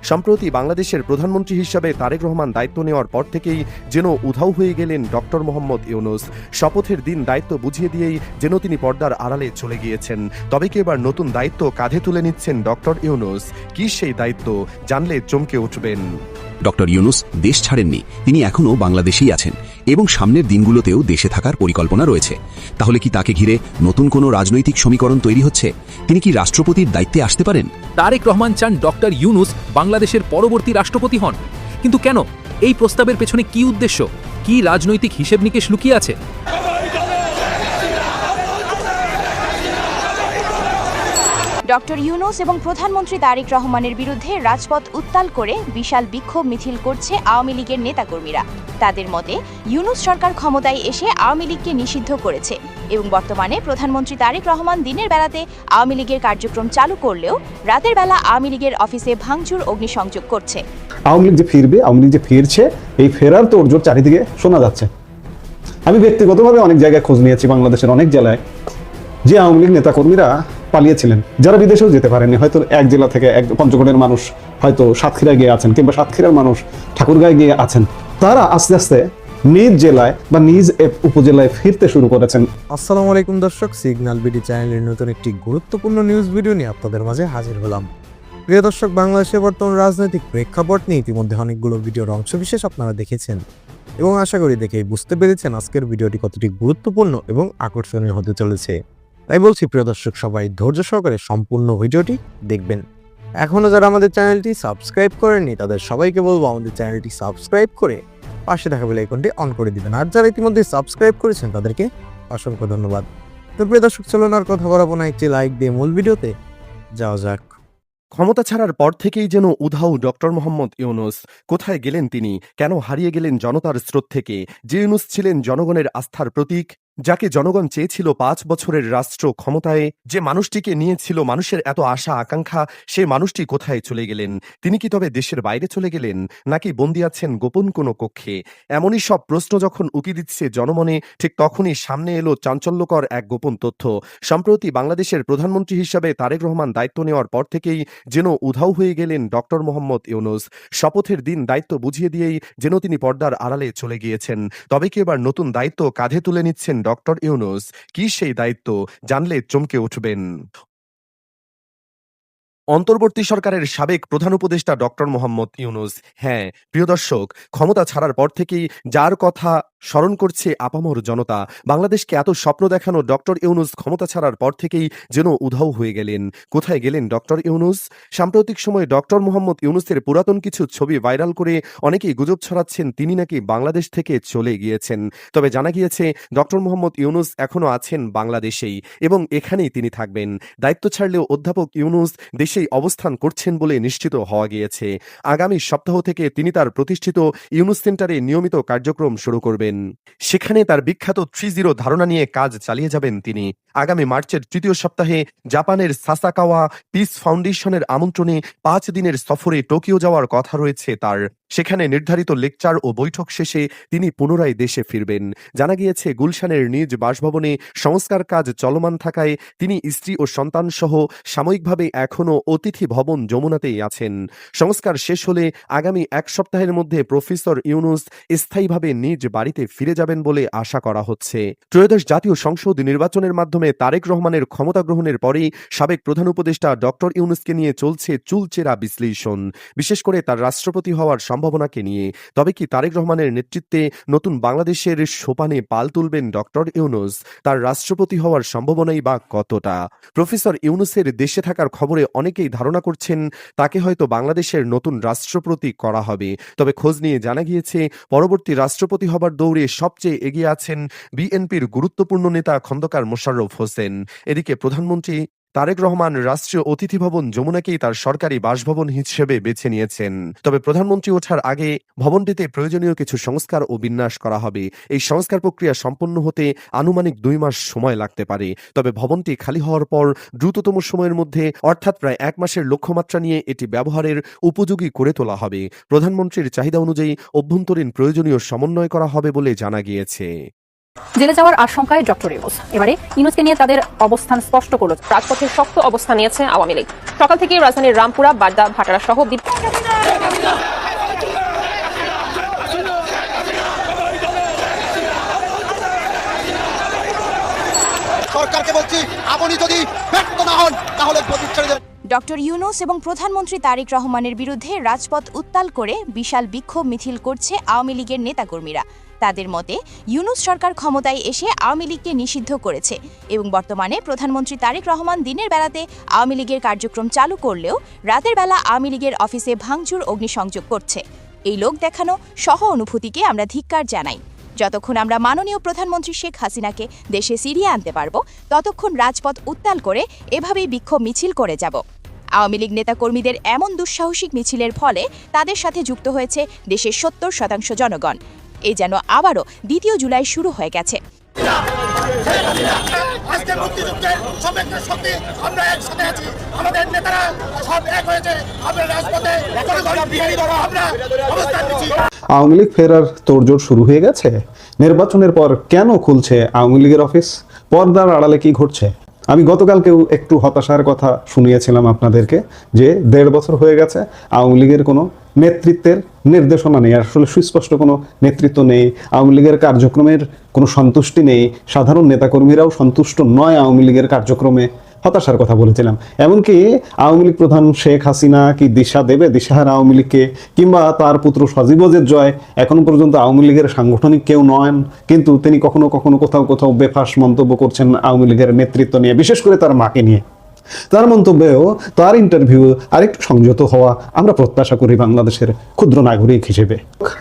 সম্প্রতি বাংলাদেশের প্রধানমন্ত্রী হিসাবে তারেক রহমান দায়িত্ব নেওয়ার পর থেকেই যেন উধাও হয়ে গেলেন ডক্টর মোহাম্মদ ইউনূস। শপথের দিন দায়িত্ব বুঝিয়ে দিয়েই যেন তিনি পর্দার আড়ালে চলে গিয়েছেন। তবে কি এবার নতুন দায়িত্ব কাঁধে তুলে নিচ্ছেন ডক্টর ইউনূস? কি সেই দায়িত্ব? জানলে চমকে উঠবেন। ডক্টর ইউনূস দেশ ছাড়েননি, তিনি এখনও বাংলাদেশেই আছেন এবং সামনের দিনগুলোতেও দেশে থাকার পরিকল্পনা রয়েছে। তাহলে কি তাকে ঘিরে নতুন কোনো রাজনৈতিক সমীকরণ তৈরি হচ্ছে? তিনি কি রাষ্ট্রপতির দায়িত্বে আসতে পারেন? তারেক রহমান চান ডক্টর ইউনূস বাংলাদেশের পরবর্তী রাষ্ট্রপতি হন, কিন্তু কেন? এই প্রস্তাবের পেছনে কি উদ্দেশ্য, কি রাজনৈতিক হিসেব নিকেশ লুকিয়ে আছে? ডক্টর ইউনূস এবং প্রধানমন্ত্রী তারেক রহমানের বিরুদ্ধে রাজপথ উত্তাল করে বিশাল বিক্ষোভ মিছিল করছে আওয়ামী লীগের নেতাকর্মীরা। তাদের মতে, ইউনূস সরকার ক্ষমতায় এসে আওয়ামী লীগকে নিষিদ্ধ করেছে এবং বর্তমানে প্রধানমন্ত্রী তারেক রহমান দিনের বেলাতে আওয়ামী লীগের কার্যক্রম চালু করলেও রাতের বেলা আওয়ামী লীগের অফিসে ভাঙচুর অগ্নিসংযোগ করছে। আওয়ামী লীগ যে ফিরবে, আওয়ামী লীগ যে ফিরছে, এই ফেরার তোড়জোড় চারিদিকে শোনা যাচ্ছে। আমি ব্যক্তিগতভাবে অনেক জায়গায় খোঁজ নিয়েছি, বাংলাদেশের অনেক জেলায় যে আওয়ামী লীগ নেতাকর্মীরা পালিয়েছিলেন, যারা বিদেশেও যেতে পারেনি, হয়তো এক জেলা থেকে পঞ্চগড়ের মানুষ হয়তো সাতক্ষীরায় গিয়ে আছেন, কিংবা সাতক্ষীরার মানুষ ঠাকুরগাঁয়ে গিয়ে আছেন, তারা আস্তে আস্তে নিজ জেলায় বা নিজ উপজেলায় ফিরতে শুরু করেছেন। আসসালামু আলাইকুম দর্শক, সিগন্যাল বিডি চ্যানেলের নতুন একটি গুরুত্বপূর্ণ নিউজ ভিডিও নিয়ে আপনাদের মাঝে হাজির হলাম। প্রিয় দর্শক, বাংলাদেশের বর্তমান রাজনৈতিক প্রেক্ষাপট নিয়ে ইতিমধ্যে অনেকগুলো ভিডিওর অংশবিশেষ আপনারা দেখেছেন এবং আশা করি দেখেই বুঝতে পেরেছেন আজকের ভিডিওটি কতটি গুরুত্বপূর্ণ এবং আকর্ষণীয় হতে চলেছে। তাই বলছি প্রিয় দর্শক, সবাই ধৈর্য সহকারে সম্পূর্ণ ভিডিওটি দেখবেন। এখনও যারা আমাদের চ্যানেলটি সাবস্ক্রাইব করেননি তাদের সবাইকে বলবো আমাদের চ্যানেলটি সাবস্ক্রাইব করে পাশে থাকা বেল আইকনটি অন করে দিবেন। আর যারা ইতিমধ্যে সাবস্ক্রাইব করেছেন তাদেরকে অসংখ্য ধন্যবাদ। তো প্রিয় দর্শক, চলুন আর কথা বলবো না, একটি লাইক দিয়ে মূল ভিডিওতে যাওয়া যাক। ক্ষমতা ছাড়ার পর থেকেই যেন উধাও ডক্টর মোহাম্মদ ইউনূস। কোথায় গেলেন তিনি? কেন হারিয়ে গেলেন জনতার স্রোত থেকে? যে ইউনূস ছিলেন জনগণের আস্থার প্রতীক, যাকে জনগণ চেয়েছিল ৫ বছরের রাষ্ট্র ক্ষমতায়, যে মানুষটিকে নিয়েছিল মানুষের এত আশা আকাঙ্ক্ষা, সে মানুষটি কোথায় চলে গেলেন? তিনি কি তবে দেশের বাইরে চলে গেলেন, নাকি বন্দী আছেন গোপন কোনো কক্ষে? এমনই সব প্রশ্ন যখন উকি দিচ্ছে জনমনে, ঠিক তখনই সামনে এলো চাঞ্চল্যকর এক গোপন তথ্য। সম্প্রতি বাংলাদেশের প্রধানমন্ত্রী হিসাবে তারেক রহমান দায়িত্ব নেওয়ার পর থেকেই যেন উধাও হয়ে গেলেন ডক্টর মোহাম্মদ ইউনূস। শপথের দিন দায়িত্ব বুঝিয়ে দিয়েই যেন তিনি পর্দার আড়ালে চলে গিয়েছেন। তবে কি এবার নতুন দায়িত্ব কাঁধে তুলে নিচ্ছেন ডক্টর ইউনূস? কি সেই দায়িত্ব? জানলে চমকে উঠবেন। অন্তর্বর্তী সরকারের সাবেক প্রধান উপদেষ্টা ডক্টর মোহাম্মদ ইউনূস। হ্যাঁ প্রিয় দর্শক, ক্ষমতা ছাড়ার পর থেকেই যার কথা স্মরণ করছে আপামর জনতা, বাংলাদেশকে এত স্বপ্ন দেখানো ডক্টর ইউনূস ক্ষমতা ছাড়ার পর থেকেই যেন উধাও হয়ে গেলেন। কোথায় গেলেন ডক্টর ইউনূস? সাম্প্রতিক সময়ে ডক্টর মোহাম্মদ ইউনূসের পুরাতন কিছু ছবি ভাইরাল করে অনেকেই গুজব ছড়াচ্ছেন তিনি নাকি বাংলাদেশ থেকে চলে গিয়েছেন। তবে জানা গিয়েছে ডক্টর মোহাম্মদ ইউনূস এখনও আছেন বাংলাদেশেই এবং এখানেই তিনি থাকবেন। দায়িত্ব ছাড়লেও অধ্যাপক ইউনূস দেশেই অবস্থান করছেন বলে নিশ্চিত হওয়া গিয়েছে। আগামী সপ্তাহ থেকে তিনি তার প্রতিষ্ঠিত ইউনূস সেন্টারে নিয়মিত কার্যক্রম শুরু করবেন। সেখানে তার বিখ্যাত 3-0 ধারণা নিয়ে কাজ চালিয়ে যাবেন তিনি। আগামী মার্চের তৃতীয় সপ্তাহে জাপানের সাসাকাওয়া পিস ফাউন্ডেশনের আমন্ত্রণে 5 দিনের সফরে টোকিও যাওয়ার কথা রয়েছে তার। সেখানে নির্ধারিত লেকচার ও বৈঠক শেষে তিনি পুনরায় দেশে ফিরবেন। জানা গিয়েছে গুলশানের নিজ বাসভবনে সংস্কার কাজ চলমান থাকায় তিনি স্ত্রী ও সন্তান সহ সাময়িকভাবে এখনও অতিথি ভবন যমুনাতেই আছেন। সংস্কার শেষ হলে আগামী 1 সপ্তাহের মধ্যে প্রফেসর ইউনূস স্থায়ীভাবে নিজ বাড়িতে ফিরে যাবেন বলে আশা করা হচ্ছে। ত্রয়োদশ জাতীয় সংসদ নির্বাচনের মাধ্যমে তারেক রহমানের ক্ষমতা গ্রহণের পরেই সাবেক প্রধান উপদেষ্টা ডক্টর ইউনূসকে নিয়ে চলছে চুলচেরা বিশ্লেষণ, বিশেষ করে তার রাষ্ট্রপতি হওয়ার সম্ভাবনাকে নিয়ে। তবে কি তারেক রহমানের নেতৃত্বে নতুন বাংলাদেশের সোপানে পাল তুলবেন ডক্টর ইউনূস? তার রাষ্ট্রপতি হওয়ার সম্ভাবনাই বা কতটা? প্রফেসর ইউনূসের দেশে থাকার খবরে অনেকেই ধারণা করছেন তাকে হয়তো বাংলাদেশের নতুন রাষ্ট্রপতি করা হবে। তবে খোঁজ নিয়ে জানা গিয়েছে পরবর্তী রাষ্ট্রপতি হবার দৌড়ে সবচেয়ে এগিয়ে আছেন বিএনপির গুরুত্বপূর্ণ নেতা খন্দকার মোশাররফ হোসেন। এদিকে প্রধানমন্ত্রী তারেক রহমান রাষ্ট্রীয় অতিথি ভবন যমুনাকেই তার সরকারি বাসভবন হিসেবে বেছে নিয়েছেন। তবে প্রধানমন্ত্রী ওঠার আগে ভবনটিতে প্রয়োজনীয় কিছু সংস্কার ও বিন্যাস করা হবে। এই সংস্কার প্রক্রিয়া সম্পন্ন হতে আনুমানিক 2 মাস সময় লাগতে পারে। তবে ভবনটি খালি হওয়ার পর দ্রুততম সময়ের মধ্যে, অর্থাৎ প্রায় 1 মাসের লক্ষ্যমাত্রা নিয়ে এটি ব্যবহারের উপযোগী করে তোলা হবে। প্রধানমন্ত্রীর চাহিদা অনুযায়ী অভ্যন্তরীণ প্রয়োজনীয় সমন্বয় করা হবে বলে জানা গিয়েছে। জেলে যাওয়ার আশঙ্কায় ডক্টর ইউনূস এবারে ইউনূসকে নিয়ে তাদের অবস্থান স্পষ্ট করল। রাজপথের শক্ত অবস্থান নিয়েছে আওয়ামী লীগ। সকাল থেকে রাজধানীর রামপুরা, বাড্ডা, ভাটারা সহ সরকারকে বলছি, আপনি যদি ব্যর্থ না হন তাহলে ছেড়ে দেবেন। ডক্টর ইউনূস এবং প্রধানমন্ত্রী তারেক রহমানের বিরুদ্ধে রাজপথ উত্তাল করে বিশাল বিক্ষোভ মিছিল করছে আওয়ামী লীগের নেতাকর্মীরা। তাদের মতে, ইউনূস সরকার ক্ষমতায় এসে আওয়ামী লীগকে নিষিদ্ধ করেছে এবং বর্তমানে প্রধানমন্ত্রী তারেক রহমান দিনের বেলাতে আওয়ামী লীগের কার্যক্রম চালু করলেও রাতের বেলা আওয়ামী লীগের অফিসে ভাঙচুর, অগ্নিসংযোগ করছে। এই লোক দেখানো সহ অনুভূতিকে আমরা ধিক্কার জানাই। যতক্ষণ আমরা মাননীয় প্রধানমন্ত্রী শেখ হাসিনাকে দেশে ফিরিয়ে আনতে পারব, ততক্ষণ রাজপথ উত্তাল করে এভাবেই বিক্ষোভ মিছিল করে যাব। আওয়ামী লীগ নেতাকর্মীদের এমন দুঃসাহসিক মিছিলের ফলে তাদের সাথে যুক্ত হয়েছে দেশের 70% জনগণ। এই যেন আবারও 2 জুলাই শুরু হয়ে গেছে। আওয়ামী লীগ ফেরার তোড়জোড় শুরু হয়ে গেছে। নির্বাচনের পর কেন খুলছে আওয়ামী লীগের অফিস? পর্দার আড়ালে কি ঘটছে? আমি গতকালকেও একটু হতাশার কথা শুনিয়েছিলাম আপনাদেরকে যে 1.5 বছর হয়ে গেছে আওয়ামী লীগের কোনো নেতৃত্বের নির্দেশনা নেই, আসলে সুস্পষ্ট কোনো নেতৃত্ব নেই, আওয়ামী লীগের কার্যক্রমের কোনো সন্তুষ্টি নেই, সাধারণ নেতাকর্মীরাও সন্তুষ্ট নয় আওয়ামী লীগের কার্যক্রমে। হতাশার কথা বলেছিলাম। এমনকি আওয়ামী লীগ প্রধান শেখ হাসিনা কি দিশা দেবে দিশাহারা আওয়ামী লীগকে, কিংবা তার পুত্র সজীবজের জয় এখনো পর্যন্ত আওয়ামী লীগের সাংগঠনিক কেউ নন, কিন্তু তিনি কখনো কখনো কোথাও বেফাঁস মন্তব্য করছেন আওয়ামী লীগের নেতৃত্ব নিয়ে, বিশেষ করে তার মাকে নিয়ে। তার মন্তব্যেও, তার ইন্টারভিউ আরেকটু সংযত হওয়া আমরা প্রত্যাশা করি বাংলাদেশের ক্ষুদ্র নাগরিক হিসেবে।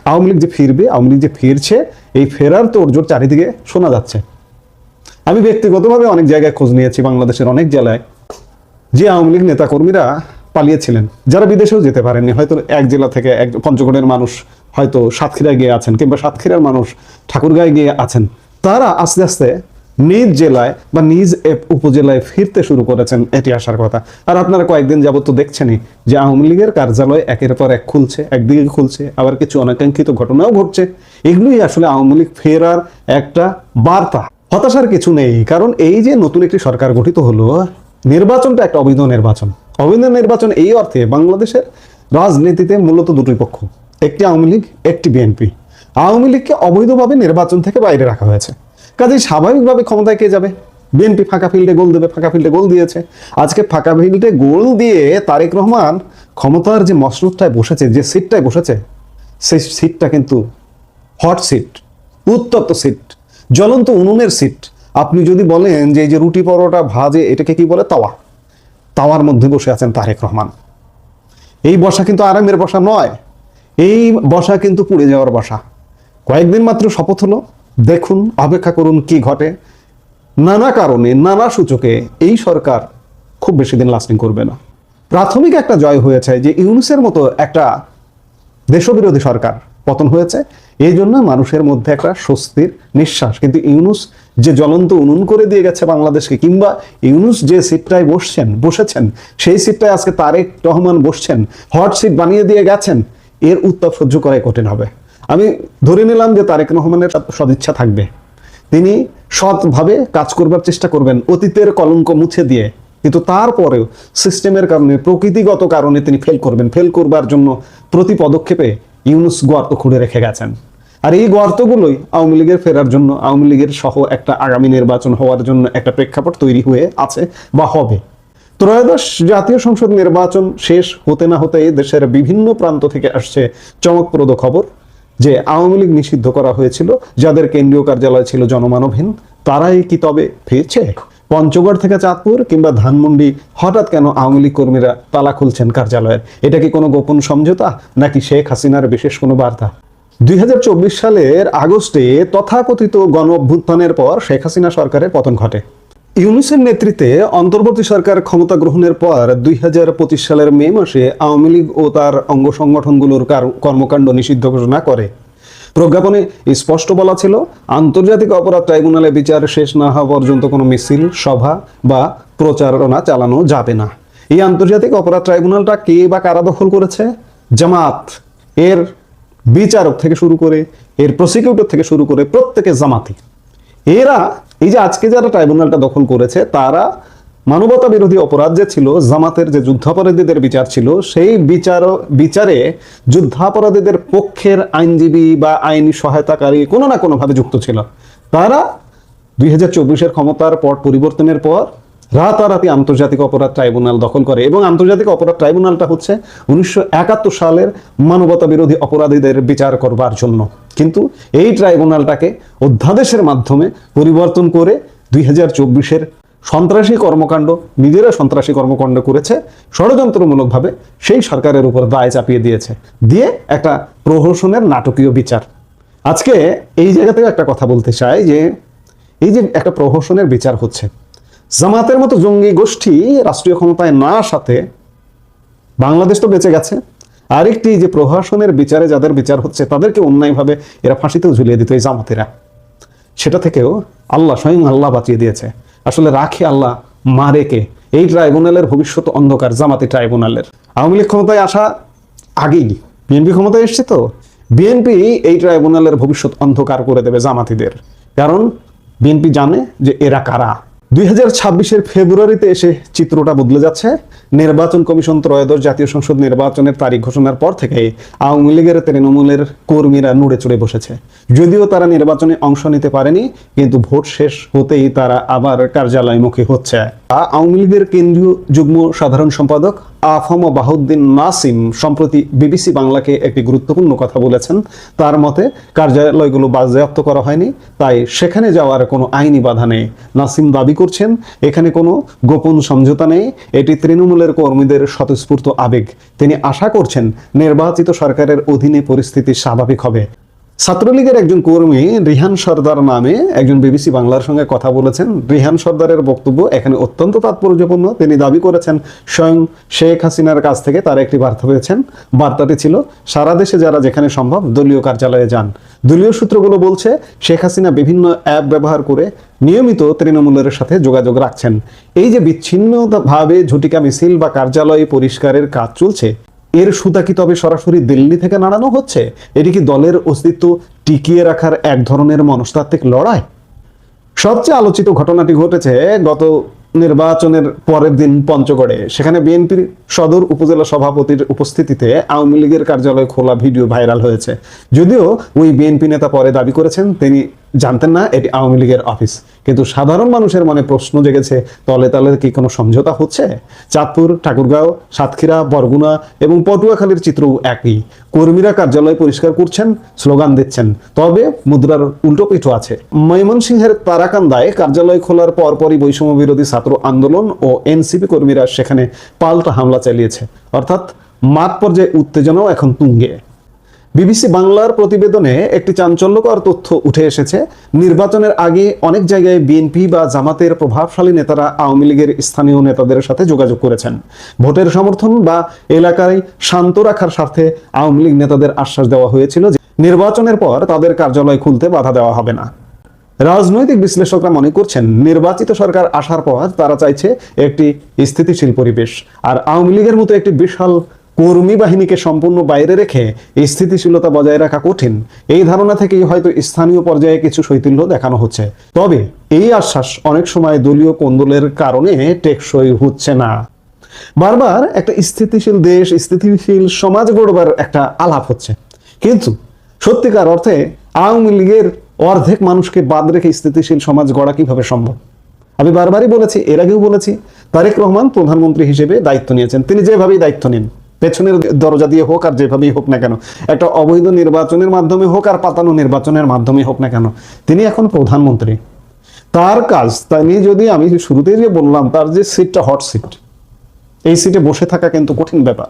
আওয়ামী লীগ যে ফিরবে, আওয়ামী লীগ যে ফিরছে, এই ফেরার তোড়জোড় চারিদিকে শোনা যাচ্ছে। আমি ব্যক্তিগতভাবে অনেক জায়গায় খোঁজ নিয়েছি, বাংলাদেশের অনেক জেলায় যে আওয়ামী লীগ নেতাকর্মীরা পালিয়েছিলেন, যারা বিদেশেও যেতে পারেননি, হয়তো এক জেলা থেকে পঞ্চগড়ের মানুষ হয়তো সাতক্ষীরায় গিয়ে আছেন, কিংবা সাতক্ষীরার মানুষ ঠাকুরগাঁয়ে গিয়ে আছেন, তারা আস্তে আস্তে নিজ জেলায় বা নিজ উপজেলায় ফিরতে শুরু করেছেন। এটি আসার কথা। আর আপনারা কয়েকদিন যাবত তো দেখছেনই যে আওয়ামী লীগের কার্যালয় একের পর এক খুলছে, একদিকে খুলছে, আবার কিছু অনাকাঙ্ক্ষিত ঘটনাও ঘটছে। এগুলোই আসলে আওয়ামী লীগ ফেরার একটা বার্তা। হতাশার কিছু নেই, কারণ এই যে নতুন একটি সরকার গঠিত হলো, নির্বাচনটা একটা অবৈধ নির্বাচন। অবৈধ নির্বাচন এই অর্থে বাংলাদেশের রাজনীতিতে মূলত দুটোই পক্ষ, একটি আওয়ামী লীগ, একটি বিএনপি। আওয়ামী লীগকে অবৈধভাবে নির্বাচন থেকে বাইরে রাখা হয়েছে, কাজেই স্বাভাবিকভাবে ক্ষমতায় কে যাবে? বিএনপি ফাঁকা ফিল্ডে গোল দেবে, ফাঁকা ফিল্ডে গোল দিয়েছে। আজকে ফাঁকা ফিল্ডে গোল দিয়ে তারেক রহমান ক্ষমতার যে মসনদটায় বসেছে, যে সিটটায় বসেছে, সেই সিটটা কিন্তু হট সিট, উত্তপ্ত সিট, জ্বলন্ত উনুনের সিট। আপনি যদি বলেন যে এই যে রুটি পরোটা ভাজে, এটাকে কি বলে? তাওয়া। তাওয়ার মধ্যে বসে আছেন তারেক রহমান। এই বসা কিন্তু আরামের বসা নয়, এই বসা কিন্তু পুড়ে যাওয়ার বসা। কয়েকদিন মাত্র শপথ হলো, দেখুন, অপেক্ষা করুন কি ঘটে। নানা কারণে, নানা সূচকে এই সরকার খুব বেশি দিন লাস্টিং করবে না। প্রাথমিক একটা জয় হয়েছে যে ইউনূসের মতো একটা দেশবিরোধী সরকার পতন হয়েছে, এই জন্য মানুষের মধ্যে একটা স্বস্তির নিঃশ্বাস। কিন্তু ইউনূস যে জ্বলন্ত উনুন করে দিয়ে গেছে বাংলাদেশকে, কিংবা ইউনূস যে সিটটায় বসেছেন, সেই সিটটায় আজকে তারেক রহমান বসছেন, হট সিট বানিয়ে দিয়ে গেছেন, এর উত্তাপ সহ্য করাই কঠিন হবে। আমি ধরে নিলাম যে তারেক রহমানের সদিচ্ছা থাকবে, তিনি সৎভাবে কাজ করবার চেষ্টা করবেন অতীতের কলঙ্ক মুছে দিয়ে, কিন্তু তারপরেও সিস্টেমের কারণে, প্রকৃতিগত কারণে তিনি ফেল করবেন। ফেল করবার জন্য প্রতি পদক্ষেপে ইউনূস গর্ত খুঁড়ে রেখে গেছেন। আর এই গর্তগুলোই আওয়ামী লীগের ফেরার জন্য, আওয়ামী লীগের সহ একটা আগামী নির্বাচন হওয়ার জন্য একটা প্রেক্ষাপট তৈরি হয়ে আছে বা হবে। ত্রয়োদশ জাতীয় সংসদ নির্বাচন শেষ হতে না হতেই দেশের বিভিন্ন প্রান্ত থেকে আসছে চমকপ্রদ খবর যে আওয়ামী লীগ নিষিদ্ধ করা হয়েছিল, যাদের কেন্দ্রীয় কার্যালয় ছিল জনমানবহীন, তারাই কি তবে ফিরছে? পঞ্চগড় থেকে চাঁদপুর কিংবা ধানমন্ডি হঠাৎ কেন আওয়ামী লীগ কর্মীরা তালা খুলছেন কার্যালয়ের? এটা কি কোনো গোপন সমঝোতা, নাকি শেখ হাসিনার বিশেষ কোনো বার্তা? 2024 সালের আগস্টে তথাকথিত গণ অভ্যুত্থানের পর শেখ হাসিনা সরকারের পতন ঘটে। ইউনূসের নেতৃত্বে অন্তর্বর্তী সরকার ক্ষমতা গ্রহণের পর 2025 সালের মে মাসে আওয়ামী লীগ ও তার অঙ্গ সংগঠনগুলোর কর্মকাণ্ড নিষিদ্ধ ঘোষণা করে। প্রজ্ঞাপনে স্পষ্ট বলা ছিল, আন্তর্জাতিক অপরাধ ট্রাইব্যুনালে বিচার শেষ না হওয়া পর্যন্ত কোনো মিছিল, সভা বা প্রচারণা চালানো যাবে না। এই আন্তর্জাতিক অপরাধ ট্রাইব্যুনালটা কে বা কারা দখল করেছে? জামাত। এর বিচারক থেকে শুরু করে, এর প্রসিকিউটর থেকে শুরু করে প্রত্যেকে জামাতি। এরা এই যে আজকে যারা ট্রাইব্যুনালটা দখল করেছে, তারা মানবতা বিরোধী অপরাধ যে ছিল, জামাতের যে যুদ্ধাপরাধীদের বিচার ছিল, সেই বিচারে যুদ্ধাপরাধীদের পক্ষের আইনজীবী বা আইনি সহায়তাকারী কোনো না কোনোভাবে যুক্ত ছিল। তারা 2024-এর ক্ষমতার পট পরিবর্তনের পর রাতারাতি আন্তর্জাতিক অপরাধ ট্রাইব্যুনাল দখল করে, এবং আন্তর্জাতিক অপরাধ ট্রাইব্যুনালটা হচ্ছে 1971 সালের মানবতা বিরোধী অপরাধীদের বিচার করবার জন্য। কিন্তু এই ট্রাইব্যুনালটাকে অধ্যাদেশের মাধ্যমে পরিবর্তন করে 2024-এর সন্ত্রাসী কর্মকাণ্ড, নিজেরা সন্ত্রাসী কর্মকাণ্ড করেছে ষড়যন্ত্রমূলকভাবে, সেই সরকারের উপর দায় চাপিয়ে দিয়েছে, দিয়ে একটা প্রহসনের নাটকীয় বিচার। আজকে এই জায়গা থেকে একটা কথা বলতে চাই যে এই যে একটা প্রহসনের বিচার হচ্ছে, জামাতের মতো জঙ্গি গোষ্ঠী রাষ্ট্রীয় ক্ষমতায় না আসাতে বাংলাদেশ তো বেঁচে গেছে, আরেকটি যে প্রহসনের বিচারে যাদের বিচার হচ্ছে তাদেরকে অন্যায়ভাবে এরা ফাঁসিতেও ঝুলিয়ে দিত এই জামাতিরা, সেটা থেকেও আল্লাহ, স্বয়ং আল্লাহ বাঁচিয়ে দিয়েছে। আসলে রাখে আল্লাহ, মারে কে? এই ট্রাইব্যুনালের ভবিষ্যৎ অন্ধকার, জামাতি ট্রাইব্যুনালের। আওয়ামী লীগ ক্ষমতায় আসা আগেই বিএনপি ক্ষমতায় এসছে, তো বিএনপি এই ট্রাইব্যুনালের ভবিষ্যৎ অন্ধকার করে দেবে জামাতিদের, কারণ বিএনপি জানে যে এরা কারা। 2026-এর ফেব্রুয়ারিতে এসে চিত্রটা বদলে যাচ্ছে। নির্বাচন কমিশন ত্রয়োদশ জাতীয় সংসদ নির্বাচনের তারিখ ঘোষণার পর থেকে আওয়ামী লীগের, তৃণমূলের কর্মীরা নুড়ে চড়ে বসেছে। যদিও তারা নির্বাচনে অংশ নিতে পারেনি, কিন্তু ভোট শেষ হতেই তারা আবার কার্যালয়মুখী হচ্ছে। আওয়ামী লীগের কেন্দ্রীয় যুগ্ম সাধারণ সম্পাদক আফম বাহাউদ্দিন নাসিম সম্প্রতি বিবিসি বাংলাকে একটি গুরুত্বপূর্ণ কথা বলেছেন। তার মতে কার্যালয়গুলো বাজেয়াপ্ত করা হয়নি, তাই সেখানে যাওয়ার কোনো আইনি বাধা নেই। নাসিম দাবি করছেন এখানে কোনো গোপন সমঝোতা নেই, এটি তৃণমূলের কর্মীদের স্বতঃস্ফূর্ত আবেগ। তিনি আশা করছেন নির্বাচিত সরকারের অধীনে পরিস্থিতি স্বাভাবিক হবে। ছাত্রলীগের একজন কর্মী রিহান সর্দার নামে একজন বিবিসি বাংলার সঙ্গে কথা বলেছেন। রিহান সর্দারের বক্তব্য এখানে অত্যন্ত তাৎপর্যপূর্ণ। তিনি দাবি করেছেন স্বয়ং শেখ হাসিনার কাছ থেকে তারা একটি বার্তা পেয়েছেন। বার্তাটি ছিল, সারা দেশে যারা যেখানে সম্ভব দলীয় কার্যালয়ে যান। দলীয় সূত্রগুলো বলছে শেখ হাসিনা বিভিন্ন অ্যাপ ব্যবহার করে নিয়মিত তৃণমূলের সাথে যোগাযোগ রাখছেন। এই যে বিচ্ছিন্নভাবে ঝটিকা মিছিল বা কার্যালয় পরিষ্কারের কাজ চলছে, এর সুতা কি তবে সরাসরি দিল্লি থেকে নাড়ানো হচ্ছে? এটি কি দলের অস্তিত্ব টিকিয়ে রাখার এক ধরনের মনস্তাত্ত্বিক লড়াই? সবচেয়ে আলোচিত ঘটনাটি ঘটেছে গত নির্বাচনের পরের দিন পঞ্চগড়ে। সেখানে বিএনপির সদর উপজেলা সভাপতির উপস্থিতিতে আওয়ামী লীগের কার্যালয় খোলা ভিডিও ভাইরাল হয়েছে। যদিও ওই বিএনপি নেতা পরে দাবি করেছেন তিনি জানতেন না এটি আওয়ামী লীগের অফিস, কিন্তু সাধারণ মানুষের মনে প্রশ্ন জেগেছে, তলে তলে কি কোনো সমঝোতা হচ্ছে? চাঁদপুর, ঠাকুরগাঁও, সাতক্ষীরা, বরগুনা এবং পটুয়াখালীর চিত্রও একই। কর্মীরা কার্যালয় পরিষ্কার করছেন, স্লোগান দিচ্ছেন, তবে মুদ্রার উল্টো পিঠও আছে। ময়মনসিংহের তারাকান্দায় কার্যালয় খোলার পরপরই বৈষম্য বিরোধী ছাত্র আন্দোলন ও এনসিপি কর্মীরা সেখানে পাল্টা হামলা চালিয়েছে, অর্থাৎ মাঠ পর্যায়ে উত্তেজনাও এখন তুঙ্গে। বিবিসি বাংলার প্রতিবেদনে একটি চাঞ্চল্যকর তথ্য উঠে এসেছে। নির্বাচনের আগে অনেক জায়গায় বিএনপি বা জামাতের প্রভাবশালী নেতারা আওয়ামী লীগের স্থানীয় নেতাদের সাথে যোগাযোগ করেছেন। ভোটের সমর্থন বা এলাকায় শান্ত রাখার স্বার্থে আওয়ামী লীগ নেতাদের আশ্বাস দেওয়া হয়েছিল যে নির্বাচনের পর তাদের কার্যালয় খুলতে বাধা দেওয়া হবে না। রাজনৈতিক বিশ্লেষকরা মনে করছেন নির্বাচিত সরকার আসার পর তারা চাইছে একটি স্থিতিশীল পরিবেশ, আর আওয়ামী লীগের মতো একটি বিশাল কর্মী বাহিনীকে সম্পূর্ণ বাইরে রেখে স্থিতিশীলতা বজায় রাখা কঠিন। এই ধারণা থেকেই হয়তো স্থানীয় পর্যায়ে কিছু শৈথিল্য দেখানো হচ্ছে। তবে এই আশ্বাস অনেক সময় দলীয় কোন্দলের কারণে টেকসই হচ্ছে না। বারবার একটা স্থিতিশীল দেশ, স্থিতিশীল সমাজ গড়বার একটা আলাপ হচ্ছে, কিন্তু সত্যিকার অর্থে আওয়ামী লীগের অর্ধেক মানুষকে বাদ রেখে স্থিতিশীল সমাজ গড়া কিভাবে সম্ভব? আমি বারবারই বলেছি, এর আগেও বলেছি, তারেক রহমান প্রধানমন্ত্রী হিসেবে দায়িত্ব নিয়েছেন। তিনি যেভাবেই দায়িত্ব নিন, পেছনের দরজা দিয়ে হোক আর যেভাবেই হোক না কেন, একটা অবৈধ নির্বাচনের মাধ্যমে হোক আর পাতানো নির্বাচনের মাধ্যমে হোক না কেন, তিনি এখন প্রধানমন্ত্রী। তার কাজ, তিনি যদি, আমি শুরুতেই যে বললাম, তার যে সিটটা হট সিট, এই সিটে বসে থাকা কিন্তু কঠিন ব্যাপার।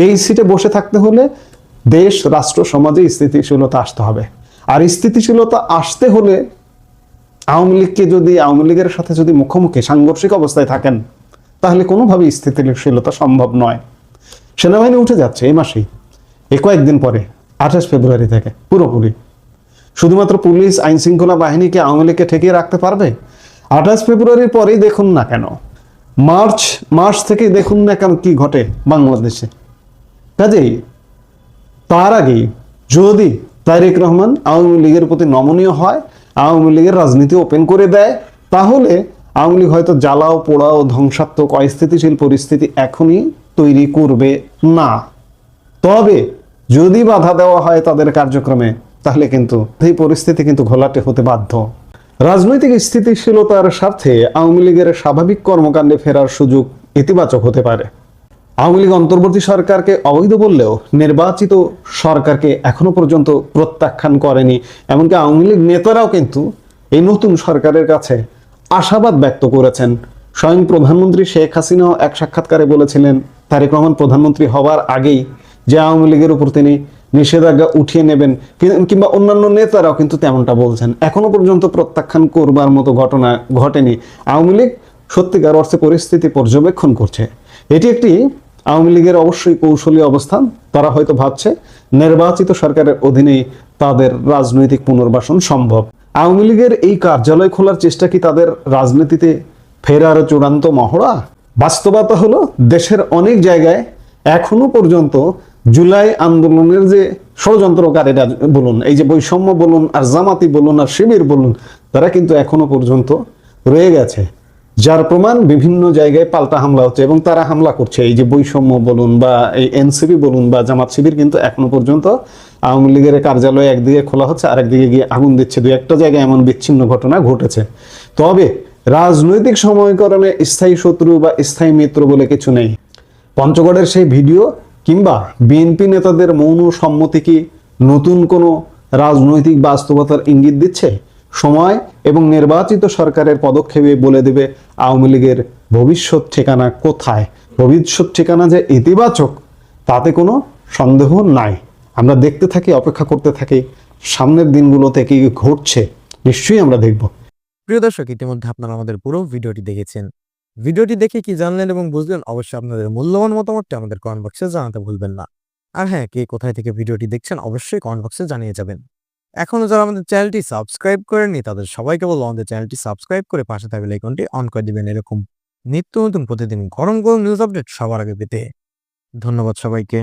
এই সিটে বসে থাকতে হলে দেশ, রাষ্ট্র, সমাজে স্থিতিশীলতা আসতে হবে। আর স্থিতিশীলতা আসতে হলে আওয়ামী লীগের সাথে যদি মুখোমুখি সাংঘর্ষিক অবস্থায় থাকেন, তাহলে কোনোভাবেই স্থিতিশীলতা সম্ভব নয়। সেনাবাহিনী উঠে যাচ্ছে এই মাসেই, কয়েকদিন পরে 28 ফেব্রুয়ারি থেকে পুরোপুরি। শুধুমাত্র পুলিশ, আইন শৃঙ্খলা বাহিনীকে আওয়ামী লীগকে ঠেকিয়ে রাখতে পারবে? 28 ফেব্রুয়ারির পরেই দেখুন না কেন, মার্চ থেকে দেখুন না কেন কি ঘটে বাংলাদেশে। কাজেই তার আগেই যদি তারেক রহমান আওয়ামী লীগের প্রতি নমনীয় হয় আওয়ামী লীগের রাজনীতি ওপেন করে দেয়, তাহলে আওয়ামী লীগ হয়তো জ্বালাও পোড়াও ধ্বংসাত্মক অস্থিতিশীল পরিস্থিতি এখনই তৈরি করবে না। তবে যদি বাধা দেওয়া হয় তাদের কার্যক্রমে, তাহলে কিন্তু এই পরিস্থিতি কিন্তু ঘোলাটে হতে বাধ্য। রাজনৈতিক স্থিতিশীলতার স্বার্থে আওয়ামী লীগের স্বাভাবিক কর্মকাণ্ডে ফেরার সুযোগ ইতিবাচক হতে পারে। আওয়ামী লীগ অন্তর্বর্তী সরকারকে অবৈধ বললেও নির্বাচিত সরকারকে এখনো পর্যন্ত প্রত্যাখ্যান করেনি। এমনকি আওয়ামী লীগ নেতারাও কিন্তু এই নতুন সরকারের কাছে আশাবাদ ব্যক্ত করেছেন। স্বয়ং প্রধানমন্ত্রী শেখ হাসিনাও এক সাক্ষাৎকারে বলেছিলেন তারেক রহমান প্রধানমন্ত্রী হবার আগেই যে আওয়ামী লীগের উপর তিনি নিষেধাজ্ঞা উঠিয়ে নেবেন, কিংবা অন্যান্য নেতারাও কিন্তু তেমনটা বলছেন। এখনো পর্যন্ত প্রত্যাখ্যান করবার মতো ঘটনা ঘটেনি। আওয়ামী লীগ সত্যিকার অর্থে পরিস্থিতি পর্যবেক্ষণ করছে। এটি একটি আওয়ামী লীগের অবশ্যই কৌশলী অবস্থান। তারা হয়তো ভাবছে নির্বাচিত সরকারের অধীনেই তাদের রাজনৈতিক পুনর্বাসন সম্ভব। আওয়ামী লীগের এই কার্যালয় খোলার চেষ্টা কি তাদের রাজনীতিতে ফেরার চূড়ান্ত মহড়া? বাস্তবতা হলো দেশের অনেক জায়গায় এখনো পর্যন্ত জুলাই আন্দোলনের যে ষড়যন্ত্রকারীরা বলুন, এই যে বৈষম্য বলুন, আর জামাতি বলুন, আর শিবির বলুন, তারা কিন্তু এখনো পর্যন্ত রয়ে গেছে। যার প্রমাণ বিভিন্ন জায়গায় পাল্টা হামলা হচ্ছে এবং তারা হামলা করছে। এই যে বৈষম্য বলুন বা এই এনসিপি বলুন বা জামাত শিবির কিন্তু এখনো পর্যন্ত আওয়ামী লীগের কার্যালয় একদিকে খোলা হচ্ছে, আরেকদিকে গিয়ে আগুন দিচ্ছে। দুই একটা জায়গায় এমন বিচ্ছিন্ন ঘটনা ঘটেছে। তবে রাজনৈতিক সমীকরণে স্থায়ী শত্রু বা স্থায়ী মিত্র বলে কিছু নেই। পঞ্চগড়ের সেই ভিডিও কিংবা বিএনপি নেতাদের মৌন সম্মতি কি নতুন কোনো রাজনৈতিক বাস্তবতার ইঙ্গিত দিচ্ছে? সময় এবং নির্বাচিত সরকারের পদক্ষেপে বলে দেবে আওয়ামী লীগের ভবিষ্যৎ ঠিকানা কোথায়। ভবিষ্যৎ ঠিকানা যে ইতিবাচক তাতে কোনো সন্দেহ নাই। আমরা দেখতে থাকি, অপেক্ষা করতে থাকি, সামনের দিনগুলোতে কি ঘটছে নিশ্চয়ই আমরা দেখব। প্রিয় দর্শক, ইতিমধ্যে আপনারা আমাদের পুরো ভিডিওটি দেখেছেন। ভিডিওটি দেখে কি জানলেন এবং বুঝলেন অবশ্যই আপনাদের মূল্যবান মতামতটি আমাদের কমেন্ট বক্সে জানাতে ভুলবেন না। আর হ্যাঁ, কে কোথায় থেকে ভিডিওটি দেখছেন অবশ্যই কমেন্ট বক্সে জানিয়ে যাবেন। এখনো যারা আমাদের চ্যানেলটি সাবস্ক্রাইব করেননি তাদের সবাইকে বলবো আমাদের চ্যানেলটি সাবস্ক্রাইব করে পাশে থাকা বেল আইকনটি অন করে দিবেন এরকম নিত্য নতুন প্রতিদিন গরম গরম নিউজ আপডেট সবার আগে পেতে। ধন্যবাদ সবাইকে।